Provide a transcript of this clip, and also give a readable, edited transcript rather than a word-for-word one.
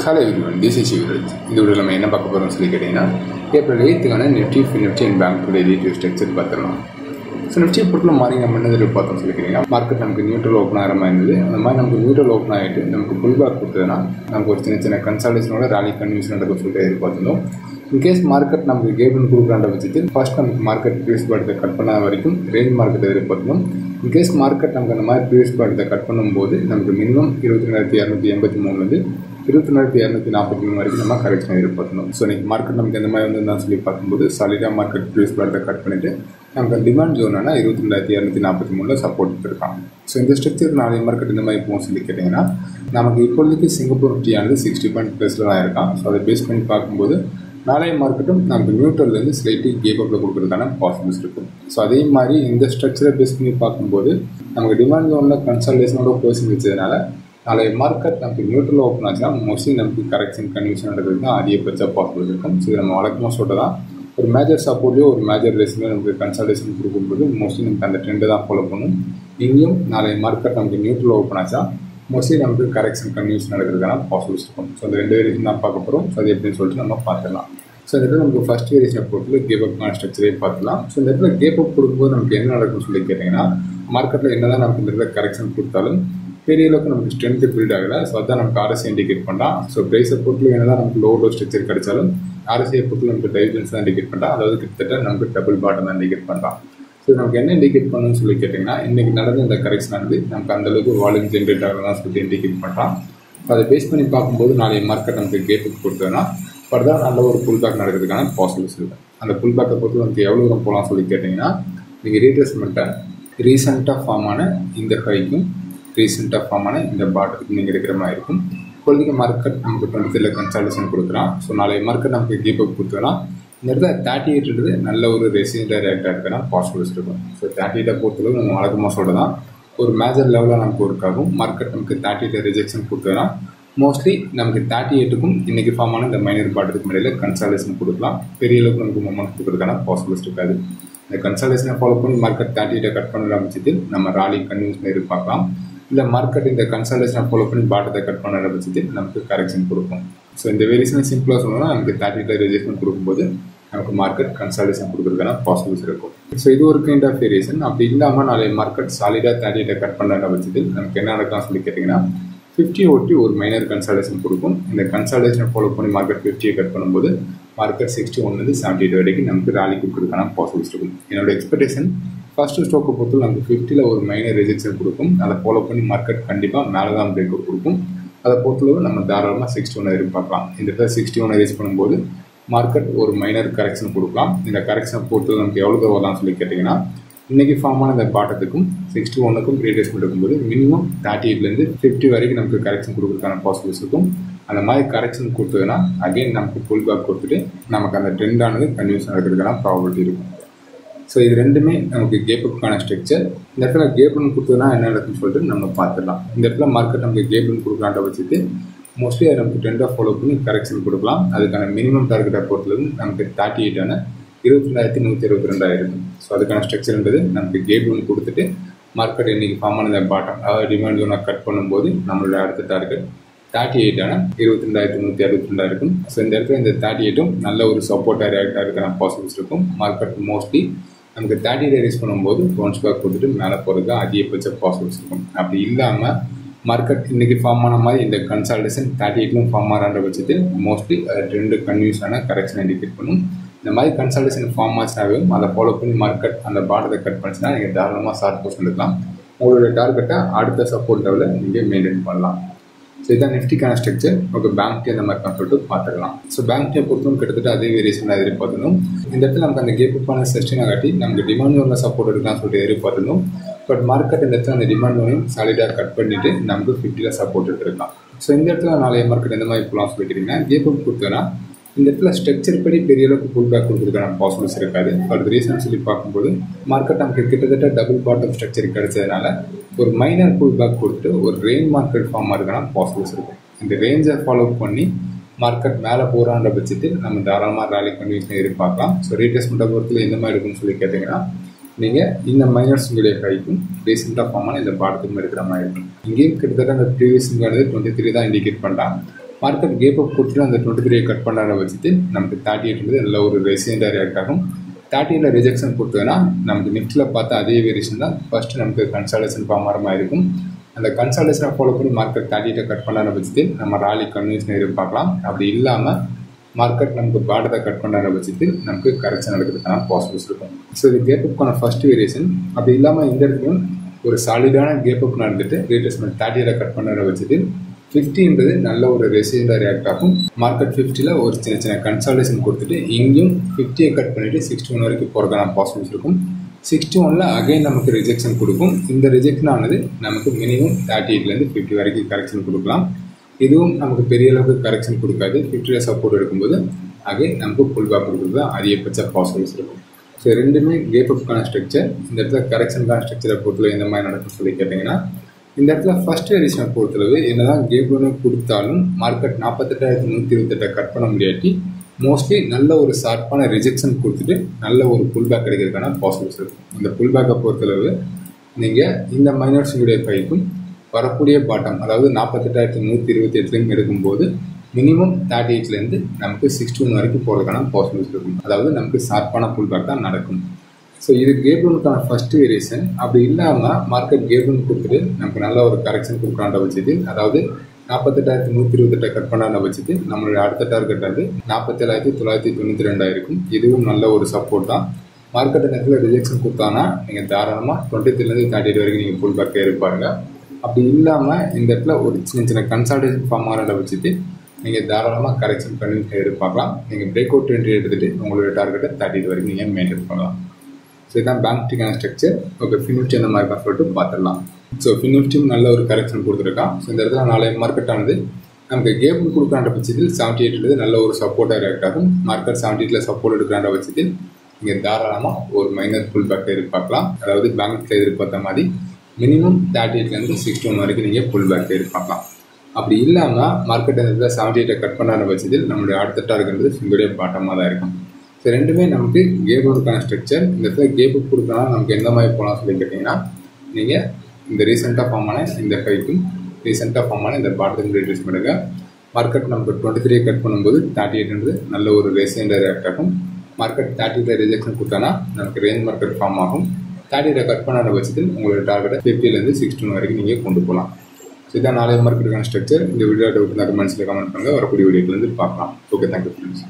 Hello everyone, this is Shivraj. இந்த வீடியோவில் நம்ம என்ன பார்க்க போகிறோம்னு சொல்லி கேட்டிங்கன்னா April 8th Nifty Nifty and bank today date structure பார்த்துடலாம். ஸோ நிஃப்டியை பொறுத்தவரை மாதிரி நம்ம என்ன பார்த்தோம் சொல்லி கேட்டிங்கன்னா மார்க்கெட் நமக்கு நியூட்ரல் ஓப்பன் ஆகிற மாதிரி இருந்தது. அந்த மாதிரி நமக்கு நியூட்ரல் ஓப்பன் ஆகிட்டு நமக்கு புல் பேக் கொடுத்ததுன்னா நமக்கு ஒரு சின்ன கன்சல்டேஷனோட ராலி கன்வியூஷன் நடக்க சொல்லிட்டு எதிர்பார்த்துருந்தோம். இன்கேஸ் மார்க்கெட் நமக்கு கேப்னு கொடுக்குறாண்ட வச்சுட்டு ஃபர்ஸ்ட் நமக்கு மார்க்கெட் ப்ரீவியஸ் பாட்டத்தை கட் பண்ண வரைக்கும் ரேஞ்ச் மார்க்கெட் எதிர்பார்த்தோம். இன்கேஸ் மார்க்கெட் நமக்கு அந்த மாதிரி ப்ரீவியஸ் பாட்டத்தை கட் பண்ணும்போது நமக்கு மினிமம் 22,283 22,243 வரைக்கும் நம்ம கரெக்ஷன் எதிர்பார்க்கணும். ஸோ இன்றைக்கி மார்க்கெட் நமக்கு எந்த மாதிரி வந்து சொல்லி பார்க்கும்போது சாலிடாக மார்க்கெட் ப்ரீவியஸ் பாட்டத்தை கட் பண்ணிவிட்டு நமக்கு டிமாண்ட் ஜோன்னா 22,243 சப்போர்ட் இருக்காங்க. ஸோ இந்த ஸ்ட்ரக்சர் நாளைய மார்க்கெட் இந்த மாதிரி போகும் சொல்லி கேட்டிங்கன்னா நமக்கு இப்போதைக்கு சிங்கப்பூர் நிஃப்டியானது 60 பாயிண்ட் ப்ளஸில் தான் இருக்கான். ஸோ அதை பேஸ் பண்ணி பார்க்கும்போது நாளைய மார்க்கெட்டும் நமக்கு நியூட்ரல்லேருந்து ஸ்லைட்லி கேப் அப்பில் கொடுக்குறதுக்கான பாசிபிலிட்டிஸ் இருக்கும். ஸோ அதே மாதிரி இந்த ஸ்ட்ரக்சரை பேஸ் பண்ணி பார்க்கும்போது நமக்கு டிமாண்ட் ஜோனில் கன்சல்டேஷனோட க்ளோசிங் வச்சதுனால நாளைய மார்க்கெட் நமக்கு நியூட்ரல் ஓப்பன் ஆச்சுன்னா மோஸ்ட்லி நமக்கு கரெக்ஷன் கன்வியூஷன் நடக்கிறது தான் அதிகபட்ச பாசிபிள் இருக்கும். ஸோ நம்ம வழக்கமாக சொல்லிட்டு தான் ஒரு மேஜர் சப்போர்ட்லேயோ ஒரு மேஜர் ரேஸ்லையோ நமக்கு கன்சல்டேஷன் கொடுக்கும்போது மோஸ்ட்லி நமக்கு அந்த ட்ரெண்டை தான் ஃபாலோ பண்ணும். இங்கேயும் நாளைய மார்க்கெட் நமக்கு நியூட்ரல் ஓப்பன் ஆச்சா மோஸ்ட்லி நமக்கு கரெக்ஷன் கன்வியூஷன் நடக்கிறதுக்கான பாசிபிலிட்டிஸ் இருக்கும். ஸோ அந்த ரெண்டு வேரியேஷன் தான் பார்க்க போகிறோம். ஸோ அது எப்படின்னு சொல்லிட்டு நம்ம பார்த்துக்கலாம். ஸோ இந்த இடத்துல நமக்கு ஃபஸ்ட் வேரியேஷனை பொறுத்து கேப் அப்கான ஸ்ட்ரக்சரே பார்த்துலாம். ஸோ இந்த இடத்துல கேப் அப் கொடுக்கும்போது நமக்கு என்ன நடக்கும்னு சொல்லி கேட்டிங்கன்னா மார்க்கெட்டில் என்ன தான் நமக்கு இந்த இடத்துல கரெக்ஷன் கொடுத்தாலும் பெரிய அளவுக்கு நமக்கு ஸ்ட்ரென்த்து பில்ட் ஆகலை. ஸோ அதான் நமக்கு ஆர்எஸ்ஐ இண்டிகேட் பண்ணுறான். ஸோ ப்ரைஸை பொறுத்து என்ன தான் நமக்கு லோ ஸ்ட்ரக்சர் கிடைச்சாலும் ஆர்எஸ்ஐ பொறுத்து நமக்கு டைவர்ஜன்ஸ் தான் இண்டிகேட் பண்ணுறான். அதாவது கிட்டத்தட்ட நமக்கு டபுள் பாட்டம் தான் இண்டிகேட் பண்ணுறான். ஸோ நமக்கு என்ன இண்டிகேட் பண்ணணும்னு சொல்லி கேட்டிங்கன்னா இன்றைக்கி நடந்த இந்த கரெக்ஷன் வந்து நமக்கு அந்தளவுக்கு வால்யூம் ஜென்ரேட் ஆகலாம் சொல்லிட்டு இண்டிகேட் பண்ணுறான். ஸோ அதை பேஸ் பண்ணி பார்க்கும்போது நாளைய மார்க்கெட் நமக்கு கேப்புக்கு கொடுத்ததுன்னா ஃபர்தர் நல்ல ஒரு புல் பேக் நடக்கிறதுக்கான பாசிபிலிட்டிஸ் இருக்குது. அந்த புல் பேக்கை பொறுத்து நமக்கு எவ்வளோ தூரம் போகலாம் சொல்லி கேட்டிங்கன்னா நீங்கள் ரீட்ரேஸ்மெண்ட்டை ரீசெண்டாக ஃபார்ம் ஆன இந்த ஹைக்கும் ரீசெண்டாக ஃபார்ம் ஆன இந்த பாட்டத்துக்கு நீங்கள் இருக்கிற மாதிரி இருக்கும். இப்போதைக்கு மார்க்கெட் நமக்கு 23 கன்சல்டேஷன் கொடுக்குறான். ஸோ நாளைய மார்க்கெட் நமக்கு கேப் அப் கொடுத்தோன்னா இந்த இடத்துல 38 நல்ல ஒரு ரெசிடென்டாக ரியாக்ட் ஆகிறதுக்கான பாசிபிலிட்டிஸ் இருக்கும். ஸோ 38 பொறுத்தளவு நம்ம வழக்கமாக சொல்கிறதான் ஒரு மேஜர் லெவலில் நமக்கு ஒர்க் ஆகும். மார்க்கெட் நமக்கு 38 ரிஜெக்ஷன் கொடுத்தோன்னா மோஸ்ட்லி நமக்கு 38க்கும் இன்றைக்கி ஃபார்ம் ஆன இந்த மைனர் பாட்டத்துக்கு இடையில் கன்சல்டேஷன் கொடுக்கலாம். பெரிய அளவுக்கு நமக்கு மூமெண்ட் கொடுக்குறதுக்கான பாசிபிலிட்டிஸ் இருக்காது. இந்த கன்சல்டேஷனை ஃபாலோ பண்ணி மார்க்கெட் 38 கட் பண்ணுற பட்சத்தில் நம்ம ராலி கன்வியூஷன் எதிர்பார்க்கலாம். இல்லை மார்க்கெட் இந்த கன்சல்டேஷனை ஃபாலோ பண்ணி பாட்டத்தை கட் பண்ணுற பட்சத்தில் நமக்கு கரெக்ஷன் கொடுக்கும். ஸோ இந்த வேரியேஷனை சிம்பிளாக சொல்லணும்னா நமக்கு 38 ரிஜெக்ஷன் கொடுக்கும்போது நமக்கு மார்க்கெட் கன்சல்டேஷன் கொடுக்குறதுக்கான பாசிபிலிட்டிஸ் இருக்கும். ஸோ இது ஒரு கைண்ட் ஆஃப் வேரியேஷன். அப்படி இல்லாமல் நாளைய மார்க்கெட் சாலிடாக 38 கட் பண்ணுற பட்சத்தில் நமக்கு என்ன நடக்கலாம் சொல்லி கேட்டிங்கன்னா 50 ஒட்டி ஒரு மைனர் கன்சல்டேஷன் கொடுக்கும். இந்த கன்சல்டேஷனை ஃபாலோ பண்ணி மார்க்கெட் 50 கட் பண்ணும்போது மார்க்கெட் 61 78 வரைக்கும் நமக்கு ராலி கொடுக்குறதுக்கான பாசிபிலிட்டிஸ் இருக்கும். என்னோட எக்ஸ்பெக்டேஷன் ஃபஸ்ட்டு ஸ்டோக்கை பொறுத்து நமக்கு 50 ஒரு மைனர் ரிஜெக்ஷன் கொடுக்கும். அதை ஃபாலோ பண்ணி மார்க்கெட் கண்டிப்பாக மேலே தான் பிரேக் அவுட் கொடுக்கும். அதை பொறுத்தளவு நம்ம தாராளமாக 61 எதிர்பார்க்கலாம். இந்த இடத்துல 61 ரீச் பண்ணும்போது மார்க்கெட் ஒரு மைனர் கரெக்ஷன் கொடுக்கலாம். இந்த கரெக்ஷனை பொறுத்து நமக்கு எவ்வளோ தூரம் சொல்லி கேட்டிங்கன்னா இன்றைக்கி ஃபார்ம் ஆன இந்த பாட்டத்துக்கும் 61க்கும் ரீட்ரேஸ்மெண்ட் இருக்கும்போது மினிமம் 38 50 வரைக்கும் நமக்கு கரெக்ஷன் கொடுக்குறதுக்கான பாசிபிலிட்டிஸ் இருக்கும். அந்த மாதிரி கரெக்ஷன் கொடுத்ததுன்னா அகெயின் நமக்கு புல் பேக் கொடுத்துட்டு நமக்கு அந்த ட்ரெண்டானது கன்வியூஷன் நடக்கிறதுக்கான ப்ராபபிலிட்டி இருக்கும். ஸோ இது ரெண்டுமே நமக்கு கேப்புக்கான ஸ்ட்ரக்சர். இந்த இடத்துல கேப்னு கொடுத்ததுன்னா என்ன நடக்குன்னு சொல்லிட்டு நம்ம பார்த்துடலாம். இந்த இடத்துல மார்க்கெட் நமக்கு கேப்னு கொடுக்கலான்ற வச்சுட்டு மோஸ்ட்லி அதை நமக்கு ட்ரெண்டாக ஃபாலோ பண்ணி கரெக்ஷன் கொடுக்கலாம். அதுக்கான மினிமம் டார்கெட்டை பொறுத்தது நமக்கு 38 22,122 இருக்கும். ஸோ அதுக்கான ஸ்ட்ரக்சர்ன்றது நமக்கு கேப் ஒன்று கொடுத்துட்டு மார்க்கெட் இன்றைக்கி ஃபார்ம் ஆன பாட்டம் அதாவது டிமாண்ட் ஒன்று கட் பண்ணும்போது நம்மளோட அடுத்த டார்கெட் 38 22,162 இருக்கும். ஸோ இந்த இடத்துல இந்த 38ம் நல்ல ஒரு சப்போர்ட்டாக ரியாக்ட் ஆகிறதுக்கான பாசிபிலிட்டிஸ் இருக்கும். மார்க்கெட் மோஸ்ட்லி நமக்கு 30 ரீச் பண்ணும்போது பவுன்ஸ் பேக் கொடுத்துட்டு மேலே போகிறதுக்கு அதிகபட்ச பாசிபிலிட்டிஸ் இருக்கும். அப்படி இல்லாமல் மார்க்கெட் இன்றைக்கி ஃபார்ம் ஆன மாதிரி இந்த கன்சல்டேஷன் 38லும் ஃபார்ம் ஆகிற பட்சத்தில் மோஸ்ட்லி ரெண்டு கன்வியூஸான கரெக்ஷன் இண்டிகேட் பண்ணும். இந்த மாதிரி கன்சல்டேஷன் ஃபார்ம் ஆச்சுனாவே அதை ஃபாலோ பண்ணி மார்க்கெட் அந்த பாட்டத்தை கட் பண்ணிச்சுன்னா நீங்கள் தாராளமாக ஷார்ட் போஸ்ட் எடுக்கலாம். உங்களோட டார்கெட்டை அடுத்த சப்போர்ட் லெவலில் நீங்கள் மெயின்டைன் பண்ணலாம். ஸோ இதான் நிஃப்டிக்கான ஸ்ட்ரக்சர். ஓகே, பேங்க் டே அந்த மாதிரி தான் சொல்லிட்டு பார்த்துக்கலாம். ஸோ பேங்க் டே பொறுத்தவரை கிட்டத்தட்ட அதே வேரியேஷன் தான் எதிர்பார்த்துருந்தோம். இந்த இடத்துல நமக்கு அந்த கேப்புக்கான செஸ்டினை காட்டி நமக்கு டிமாண்ட் ஒன்று சப்போர்ட் எடுக்கலாம் சொல்லிட்டு எதிர்பார்த்துருந்தோம். பட் மார்க்கெட் இந்த இடத்துல அந்த டிமாண்ட் ஒன்றையும் சாலிடாக கட் பண்ணிவிட்டு நமக்கு 50 சப்போர்ட் எடுத்துருக்கலாம். ஸோ இந்த இடத்துல நாளைய மார்க்கெட் எந்த மாதிரி போகலாம் சொல்லிக்கிறீங்கன்னா கேப் அப் கொடுத்தோன்னா இந்த இடத்துல ஸ்ட்ரக்சர் படி பெரிய அளவுக்கு புல் பேக் கொடுக்குறதுக்கான பாசிபிலிட்டிஸ் இருக்காது. ஃபார் ரீசன் சொல்லி பார்க்கும்போது மார்க்கெட் நமக்கு கிட்டத்தட்ட டபுள் பாட்டம் ஸ்ட்ரக்சர் கிடைச்சதுனால ஒரு மைனர் புல் பேக் கொடுத்துட்டு ஒரு ரேஞ்ச் மார்க்கெட் ஃபார்ம் ஆகிறதுக்கான பாசிபிலிட்டிஸ் இருக்கும். இந்த ரேஞ்சை ஃபாலோ பண்ணி மார்க்கெட் மேலே போகிறான்ற பட்சத்தில் நம்ம தாராளமாக ராலி கன்வியூஷன் எதிர்பார்க்கலாம். ஸோ ரீட்ரேஸ்மெண்ட்டை பொறுத்தல எந்த மாதிரி இருக்குன்னு சொல்லி கேட்டிங்கன்னா நீங்கள் இந்த மைனர்ஸுடைய கைக்கும் ரீசெண்டாக ஃபார்மான இந்த பாடத்துக்கும் இருக்கிற மாதிரி இருக்கும். இங்கேயும் கிட்டத்தட்ட அந்த ப்ரீவியஸுங்கிறது 23 தான் இண்டிகேட் பண்ணுறாங்க. மார்க்கெட் கேப் அப் கொடுத்துட்டு அந்த 23 கட் பண்ணுற வச்சுட்டு நமக்கு 38 நல்ல ஒரு ரெசிடென்டாக ரியாக்ட் ஆகும். 38 ரிஜெக்ஷன் கொடுத்ததுன்னா நமக்கு நிஃப்டியில் பார்த்தா அதே வேரியேஷன் தான் ஃபஸ்ட்டு நமக்கு கன்சால்டேஷன் ஃபார்ம் ஆகிற மாதிரி இருக்கும். அந்த கன்சால்டேஷனை ஃபாலோ பண்ணி மார்க்கெட் 38 கட் பண்ணுற வச்சுட்டு நம்ம ராலி கன்வியூஷன் எதிர்பார்க்கலாம். அப்படி இல்லாமல் மார்க்கெட் நமக்கு பாட்டத்தை கட் பண்ணுற வச்சுட்டு நமக்கு கரெக்ஷன் நடக்கிறதுக்கான பாசிபிள்ஸ் இருக்கும். ஸோ இது கேப் அப்க்கான ஃபர்ஸ்ட் வேரியேஷன். அப்படி இல்லாமல் இந்த இடத்துலையும் ஒரு சாலிடான கேப் அப் நடந்துட்டு ரீட்ரேஸ்மெண்ட் 38 கட் பண்ணுற வச்சுட்டு 50 நல்ல ஒரு ரெசிடென்டாக ரியாக்ட் ஆகும். மார்க்கெட் 50 ஒரு சின்ன சின்ன கன்சால்டேஷன் கொடுத்துட்டு இங்கேயும் 50 கட் பண்ணிவிட்டு 61 வரைக்கும் போகிறதுக்கான பாசிபிள்ஸ் இருக்கும். 61 அகைன் நமக்கு ரிஜெக்ஷன் கொடுக்கும். இந்த ரிஜெக்ஷன் ஆனது நமக்கு மினிமம் 38 50 வரைக்கும் கரெக்ஷன் கொடுக்கலாம். இதுவும் நமக்கு பெரிய அளவுக்கு கரெக்ஷன் கொடுக்காது. 50 சப்போர்ட் எடுக்கும்போது அகைன் நமக்கு புல் பேக் கொடுக்குறது தான் அதிகபட்ச பாசிபிள்ஸ் இருக்கும். ஸோ ரெண்டுமே கேப் அப்க்கான ஸ்ட்ரக்சர். இந்த இடத்துல கரெக்ஷனுக்கான ஸ்ட்ரக்சரை பொறுத்தளவு எந்த மாதிரி நடக்கும் சொல்லி கேட்டிங்கன்னா, இந்த இடத்துல ஃபர்ஸ்ட் வேரியேஷனை பொறுத்தளவு என்னதான் கேப் ஒன்று கொடுத்தாலும் மார்க்கெட் 48,128 கட் பண்ண முடியாட்டி மோஸ்ட்லி நல்ல ஒரு ஷார்ப்பான ரிஜெக்ஷன் கொடுத்துட்டு நல்ல ஒரு புல் பேக் கிடைக்கிறதுக்கான பாசிபிள்ஸ் இருக்கும். இந்த புல் பேக்கை பொறுத்தளவு நீங்கள் இந்த மைனர்ஸுடைய பைக்கும் வரக்கூடிய பாட்டம் அதாவது 48,128 எடுக்கும்போது மினிமம் 38 நமக்கு 61 வரைக்கும் போகிறதுக்கான பாசிபிள்ஸ் இருக்கும். அதாவது நமக்கு ஷார்ப்பான புல் பேக் தான் நடக்கும். ஸோ இது கேப் ஒன்றுக்கான ஃபர்ஸ்ட் வேரியேஷன். அப்படி இல்லாமல் மார்க்கெட் கேப் ஒன்று கொடுத்துட்டு நமக்கு நல்ல ஒரு கரெக்ஷன் கொடுக்குறாண்ட வச்சுட்டு அதாவது 48,128 கட் பண்ணாண்ட வச்சுட்டு நம்மளுடைய அடுத்த டார்கெட் வந்து 47,992 இருக்கும். இதுவும் நல்ல ஒரு சப்போர்ட் தான். மார்க்கெட்டை நேரத்தில் ரிஜெக்ஷன் கொடுத்தாங்கன்னா நீங்கள் தாராளமாக 23 38 வரைக்கும் நீங்கள் புல் பேக்கே இருப்பாருங்க. அப்படி இல்லாமல் இந்த இடத்துல ஒரு சின்ன சின்ன கன்சால்டேஷன் ஃபார்ம் ஆகிறத வச்சுட்டு நீங்கள் தாராளமாக கரெக்ஷன் பண்ணி எதிர்பார்க்கலாம். நீங்கள் பிரேக் அவுட் என்ட்ரி எடுத்துகிட்டு உங்களுடைய டார்கெட்டை 38 வரைக்கும் நீங்கள் மெயின்டைன் பண்ணலாம். ஸோ இதுதான் பேங்க் நிஃப்டிக்கான ஸ்ட்ரக்சர். ஓகே, ஃபினிஃப்டி அந்த மாதிரி தான் சொல்லிட்டு பார்த்துடலாம். ஸோ ஃபினிஃப்டியும் நல்ல ஒரு கரெக்ஷன் கொடுத்துருக்கான். ஸோ இந்த இடத்துல நாளைய மார்க்கெட் ஆனது நமக்கு கேப் கொடுக்குறாண்ட பட்சத்தில் 78 நல்ல ஒரு சப்போர்ட்டாக ரியாக்ட் ஆகும். மார்க்கெட் 78 சப்போர்ட் எடுக்கிறாண்ட பட்சத்தில் நீங்கள் தாராளமாக ஒரு மைனர் புல் பேக் எதிர்பார்க்கலாம். அதாவது பேங்க்கில் எதிர்பார்த்த மாதிரி மினிமம் 38 61 வரைக்கும் நீங்கள் புல் பேக் எதிர்பார்க்கலாம். அப்படி இல்லாமல் மார்க்கெட் அந்த 78 கட் பண்ணாத பட்சத்தில் நம்மளுடைய அடுத்த டார்கெட் இதோடைய பாட்டமாக தான் இருக்கும். ஸோ ரெண்டுமே நமக்கு கேப் அப்புக்கான ஸ்ட்ரக்சர். இந்த இடத்துல கேப் அப் கொடுக்கறனால நமக்கு எந்த மாதிரி போகலாம் சொல்லி கேட்டிங்கன்னா, நீங்கள் இந்த ரீசெண்டாக ஃபார்ம் ஆன இந்த ஃபைக்கும் ரீசெண்டாக ஃபார்ம் ஆன இந்த பாட்டத்துக்கு ரிட்ரேஸ் பண்ணுங்க. மார்க்கெட் நமக்கு 23 கட் பண்ணும்போது 38 நல்ல ஒரு ரெசிடென்டாக ரியாக்ட் ஆகும். மார்க்கெட் 38 ரிஜெக்ஷன் கொடுத்தானா நமக்கு ரேஞ்ச் மார்க்கெட் ஃபார்ம் ஆகும். 38 கட் பண்ணாத பட்சத்தில் உங்களோட டார்கெட்டை 50 61 வரைக்கும் நீங்கள் கொண்டு போகலாம். ஸோ இதான் நாளைய மார்க்கெட்டுக்கான ஸ்ட்ரக்சர். இந்த வீடியோ டவுட் இருந்தால் கமெண்ட்ஸில் கமெண்ட் பண்ணுங்கள். வரக்கூடிய வீடியோக்கு பார்க்கலாம். Okay, thank you friends.